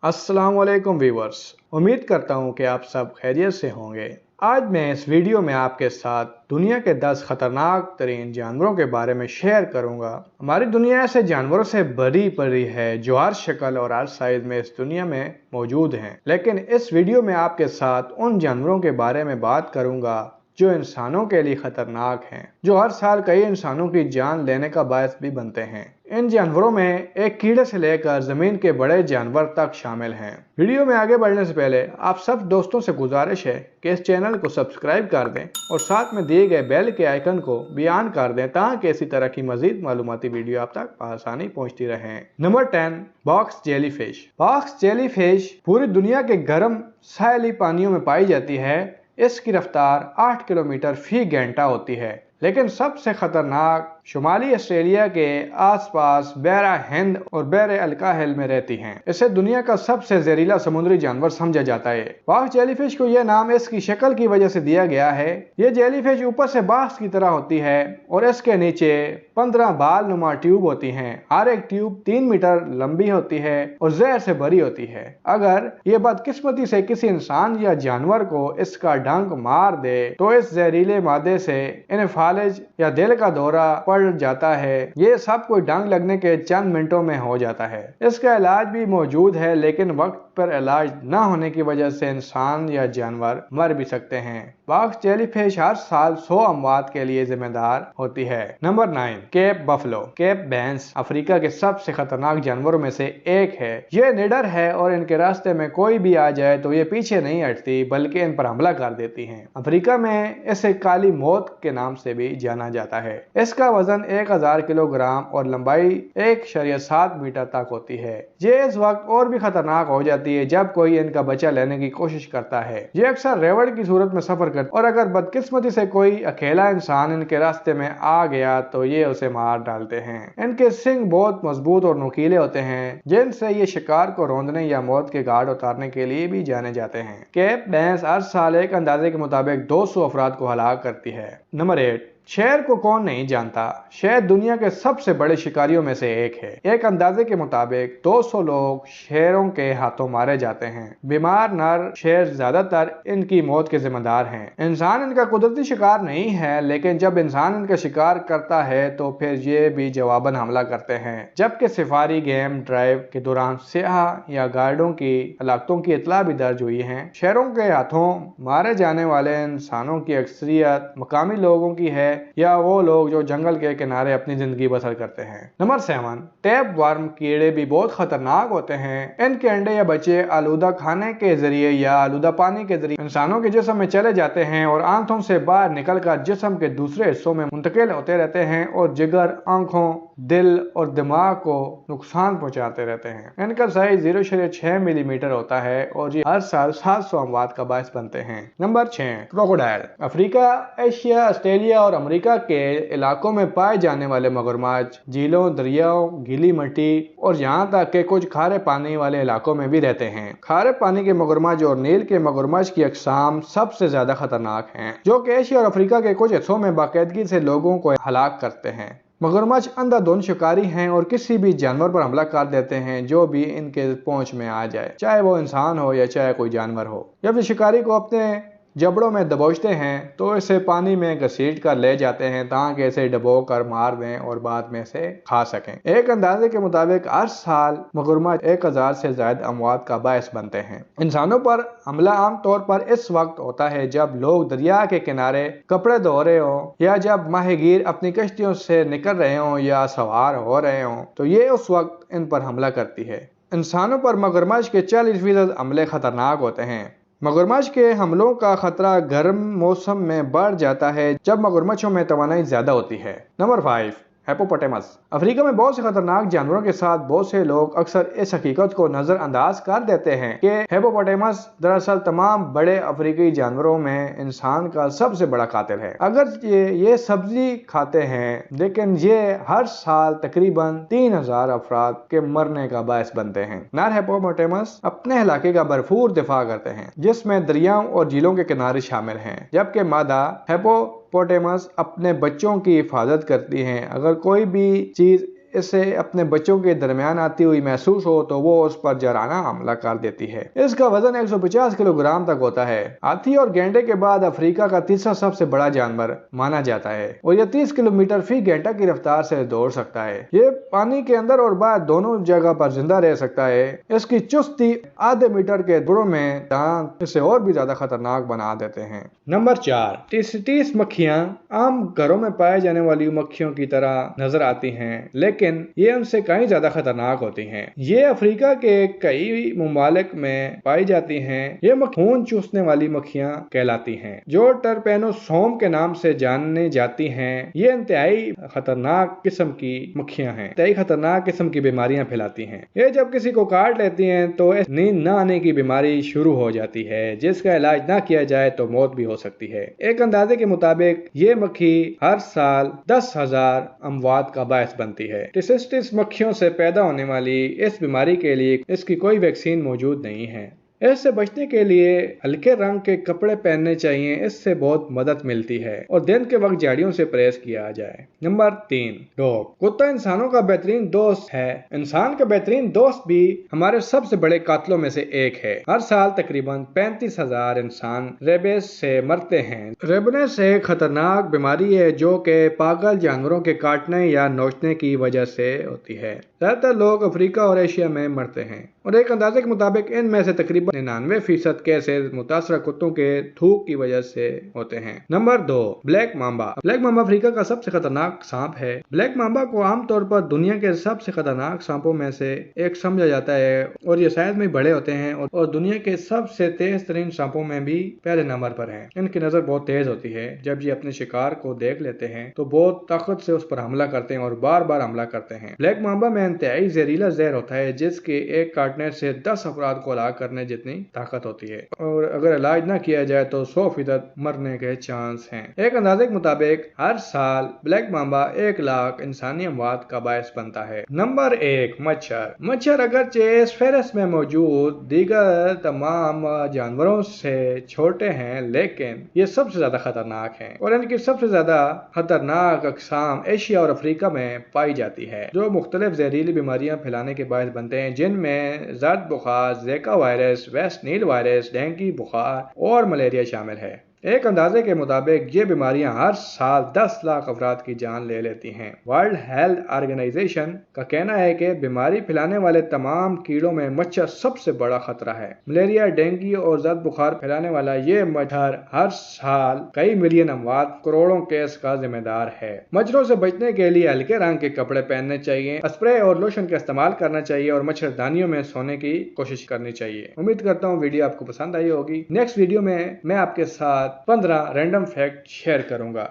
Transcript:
अस्सलाम वालेकुम व्यूवर्स, उम्मीद करता हूँ कि आप सब खैरियत से होंगे। आज मैं इस वीडियो में आपके साथ दुनिया के 10 खतरनाक तरीन जानवरों के बारे में शेयर करूँगा। हमारी दुनिया ऐसे जानवरों से भरी पड़ी है जो हर शक्ल और हर साइज में इस दुनिया में मौजूद हैं। लेकिन इस वीडियो में आपके साथ उन जानवरों के बारे में बात करूँगा जो इंसानों के लिए खतरनाक हैं, जो हर साल कई इंसानों की जान लेने का बायस भी बनते हैं। इन जानवरों में एक कीड़े से लेकर जमीन के बड़े जानवर तक शामिल हैं। वीडियो में आगे बढ़ने से पहले आप सब दोस्तों से गुजारिश है कि इस चैनल को सब्सक्राइब कर दें और साथ में दिए गए बेल के आइकन को भी ऑन कर दें ताकि इसी तरह की मजीद मालूमाती वीडियो आप तक आसानी पहुंचती रहे। Number 10, box jellyfish. Box jellyfish पूरी दुनिया के गर्म साहिली पानियों में पाई जाती है। इसकी रफ्तार 8 किलोमीटर फी घंटा होती है, लेकिन सबसे खतरनाक शुमाली ऑस्ट्रेलिया के आसपास बहरा हिंद और बहरे अलकाहिल में रहती हैं। इसे दुनिया का सबसे जहरीला समुद्री जानवर समझा जाता है। बॉक्स जेलीफिश को यह नाम इसकी शक्ल की वजह से दिया गया है। यह जेलीफिश ऊपर से बाक्स की तरह होती है और इसके नीचे 15 बाल नुमा ट्यूब होती हैं। हर एक ट्यूब 3 मीटर लंबी होती है और जहर से भरी होती है। अगर ये बदकिस्मती से किसी इंसान या जानवर को इसका डंक मार दे तो इस जहरीले मादे से इन्हें फालिज या दिल का दौरा पड़ जाता है। ये सब कोई डंक लगने के चंद मिनटों में हो जाता है। इसका इलाज भी मौजूद है, लेकिन वक्त पर इलाज न होने की वजह से इंसान या जानवर मर भी सकते हैं। बॉक्स जेलीफिश हर साल 100 अमवात के लिए जिम्मेदार होती है। Number 9, cape buffalo. केप भैंस अफ्रीका के सबसे खतरनाक जानवरों में से एक है। ये निडर है और इनके रास्ते में कोई भी आ जाए तो ये पीछे नहीं हटती बल्कि इन पर हमला कर देती हैं। अफ्रीका में इसे काली मौत के नाम से भी जाना जाता है। इसका वजन 1000 किलोग्राम और लंबाई 1.7 मीटर तक होती है। ये इस वक्त और भी खतरनाक हो जाती है जब कोई इनका बच्चा लेने की कोशिश करता है। ये अक्सर रेवड़ की सूरत में सफर करता और अगर बदकिस्मती से कोई अकेला इंसान इनके रास्ते में आ गया तो ये उसे मार डालते हैं। इनके सिंग बहुत मजबूत और नुकीले होते हैं जिनसे ये शिकार को रौंदने या मौत के घाट उतारने के लिए भी जाने जाते हैं। केप भैंस हर साल एक अंदाजे के मुताबिक 200 अफराद को हलाक करती है। नंबर 8, शेर को कौन नहीं जानता। शेर दुनिया के सबसे बड़े शिकारियों में से एक है। एक अंदाजे के मुताबिक 200 लोग शेरों के हाथों मारे जाते हैं। बीमार नर शेर ज्यादातर इनकी मौत के जिम्मेदार हैं। इंसान इनका कुदरती शिकार नहीं है, लेकिन जब इंसान इनका शिकार करता है तो फिर ये भी जवाबन हमला करते हैं। जबकि सफारी गेम ड्राइव के दौरान सियाह या गार्डों की हलाकतों की इतला भी दर्ज हुई है। शेरों के हाथों मारे जाने वाले इंसानों की अक्सरियत मकामी लोगों की है या वो लोग जो जंगल के किनारे अपनी जिंदगी बसर करते हैं। Number 7, tap worm. कीड़े भी बहुत खतरनाक होते हैं। इनके अंडे या बच्चे आलूदा खाने के जरिए या आलूदा पानी के जरिए इंसानों के जिस्म में चले जाते हैं और आंतों से बाहर निकलकर जिस्म के दूसरे हिस्सों में मुंतकिल होते रहते हैं और जिगर, आंखों, दिल और दिमाग को नुकसान पहुंचाते रहते हैं। इनका साइज 0.6 मिलीमीटर होता है और ये हर साल 700 अमवात का बायस बनते हैं। Number 6, crocodile. Africa, Asia, Australia और अमेरिका के इलाकों में पाए जाने वाले मगरमच्छ झीलों, दरियाओं, गीली मिट्टी और यहाँ तक के कुछ खारे पानी वाले इलाकों में भी रहते हैं। खारे पानी के मगरमच्छ और नील के मगरमच्छ की अकसाम सबसे ज्यादा खतरनाक हैं, जो कि एशिया और अफ्रीका के कुछ हिस्सों में बाकायदगी से लोगों को हलाक करते हैं। मगरमच्छ अंधाधुंध शिकारी हैं और किसी भी जानवर पर हमला कर देते हैं जो भी इनके पहुंच में आ जाए, चाहे वो इंसान हो या चाहे कोई जानवर हो। जब शिकारी को अपने जबड़ों में दबोचते हैं तो इसे पानी में घसीट कर ले जाते हैं ताकि इसे डबो कर मार दें और बाद में इसे खा सकें। एक अंदाजे के मुताबिक हर साल मगरमच्छ 1000 से ज्यादा अमवात का बायस बनते हैं। इंसानों पर हमला आमतौर पर इस वक्त होता है जब लोग दरिया के किनारे कपड़े धो रहे हो या जब माहीगीर अपनी कश्तियों से निकल रहे हो या सवार हो रहे हो, तो ये उस वक्त इन पर हमला करती है। इंसानों पर मगरमच्छ के 40% हमले खतरनाक होते हैं। मगरमच्छ के हमलों का खतरा गर्म मौसम में बढ़ जाता है जब मगरमच्छों में तवानाई ज्यादा होती है। Number 5, hippopotamus. अफ्रीका में बहुत से खतरनाक जानवरों के साथ बहुत से लोग अक्सर इस हकीकत को नजरअंदाज कर देते हैं कि हिप्पोपोटेमस दरअसल तमाम बड़े अफ्रीकी जानवरों में इंसान का सबसे बड़ा कातिल है। अगर ये सब्जी खाते हैं, लेकिन ये हर साल तकरीबन 3000 अफराद के मरने का बायस बनते हैं। नर हिप्पोपोटेमस अपने इलाके का भरपूर दिफा करते हैं, जिसमें दरियाओं और झीलों के किनारे शामिल हैं, जबकि मादा हिप्पोपोटेमस अपने बच्चों की हिफाजत करती हैं। अगर कोई भी चीज इसे अपने बच्चों के दरमियान आती हुई महसूस हो तो वो उस पर जराना हमला कर देती है। इसका वजन 150 किलोग्राम तक होता है। हाथी और गैंडे के बाद अफ्रीका का तीसरा सबसे बड़ा जानवर माना जाता है और यह 30 किलोमीटर फी घंटा की रफ्तार से दौड़ सकता है। ये पानी के अंदर और बाहर दोनों जगह पर जिंदा रह सकता है। इसकी चुस्ती आधे मीटर के बुरों में दांत इसे और भी ज्यादा खतरनाक बना देते हैं। नंबर 4, टिसिटिस मक्खियां आम घरों में पाए जाने वाली मक्खियों की तरह नजर आती हैं, लेकिन ये उनसे कहीं ज्यादा खतरनाक होती हैं। ये अफ्रीका के कई ममालिक में पाई जाती हैं। ये खून चूसने वाली मक्खियां कहलाती हैं, जो टर्पेनोसोम के नाम से जानी जाती हैं। ये इंतहाई खतरनाक किस्म की मक्खियां हैं, इंतहाई खतरनाक किस्म की बीमारियां फैलाती हैं। ये जब किसी को काट लेती हैं तो नींद न आने की बीमारी शुरू हो जाती है, जिसका इलाज न किया जाए तो मौत भी हो सकती है। एक अंदाजे के मुताबिक ये मक्खी हर साल 10,000 अमवात का बायस बनती है। टिसिटिस मक्खियों से पैदा होने वाली इस बीमारी के लिए इसकी कोई वैक्सीन मौजूद नहीं है। इससे बचने के लिए हल्के रंग के कपड़े पहनने चाहिए, इससे बहुत मदद मिलती है, और दिन के वक्त झाड़ियों से परहेज किया जाए। Number 3, dog. कुत्ता इंसानों का बेहतरीन दोस्त है। इंसान का बेहतरीन दोस्त भी हमारे सबसे बड़े कातलों में से एक है। हर साल तकरीबन 35,000 इंसान रेबीज से मरते हैं। रेबीज एक खतरनाक बीमारी है जो कि पागल जानवरों के काटने या नोचने की वजह से होती है। ज्यादातर लोग अफ्रीका और एशिया में मरते हैं और एक अंदाजे के मुताबिक इनमें से तकरीबन 99% केसेस मुतासरा कुत्तों के थूक की वजह से होते हैं। Number 2, black Mamba. Black Mamba Africa का सबसे खतरनाक सांप है। ब्लैक मांबा को आमतौर पर दुनिया के सबसे खतरनाक सांपों में से एक समझा जाता है और ये शायद में बड़े होते हैं और दुनिया के सबसे तेज तरीन सांपों में भी पहले नंबर पर हैं। इनकी नजर बहुत तेज होती है। जब ये अपने शिकार को देख लेते हैं तो बहुत ताकत से उस पर हमला करते हैं और बार बार हमला करते हैं। ब्लैक मांबा में इंतहाई जहरीला जहर होता है, जिसके एक काटने से 10 अफराद को हलाक करने जितनी ताकत होती है, और अगर इलाज न किया जाए तो 100% मरने के चांस हैं। एक अंदाजे के मुताबिक हर साल ब्लैक मांबा 1 लाख इंसानी अमवात का बायस बनता है। नंबर 1, मच्छर। मच्छर अगरचे इस फेहरिस्त में मौजूद दीगर तमाम जानवरों से छोटे हैं, लेकिन ये सबसे ज्यादा खतरनाक हैं और इनकी सबसे ज्यादा खतरनाक अक़साम एशिया और अफ्रीका में पाई जाती है, जो मुख्तलिफ जहरीली बीमारियां फैलाने के बायस बनते हैं, जिनमें जर्द बुखार, Zika virus, West Nile virus, dengue बुखार और मलेरिया शामिल है। एक अंदाजे के मुताबिक ये बीमारियां हर साल 10 लाख अफराद की जान ले लेती हैं। वर्ल्ड हेल्थ ऑर्गेनाइजेशन का कहना है कि बीमारी फैलाने वाले तमाम कीड़ों में मच्छर सबसे बड़ा खतरा है। मलेरिया, डेंगू और जर्द बुखार फैलाने वाला ये मच्छर हर साल कई मिलियन अमवात, करोड़ों केस का जिम्मेदार है। मच्छरों से बचने के लिए हल्के रंग के कपड़े पहनने चाहिए, स्प्रे और लोशन का इस्तेमाल करना चाहिए और मच्छरदानियों में सोने की कोशिश करनी चाहिए। उम्मीद करता हूँ वीडियो आपको पसंद आई होगी। नेक्स्ट वीडियो में मैं आपके साथ 15 रैंडम फैक्ट शेयर करूंगा।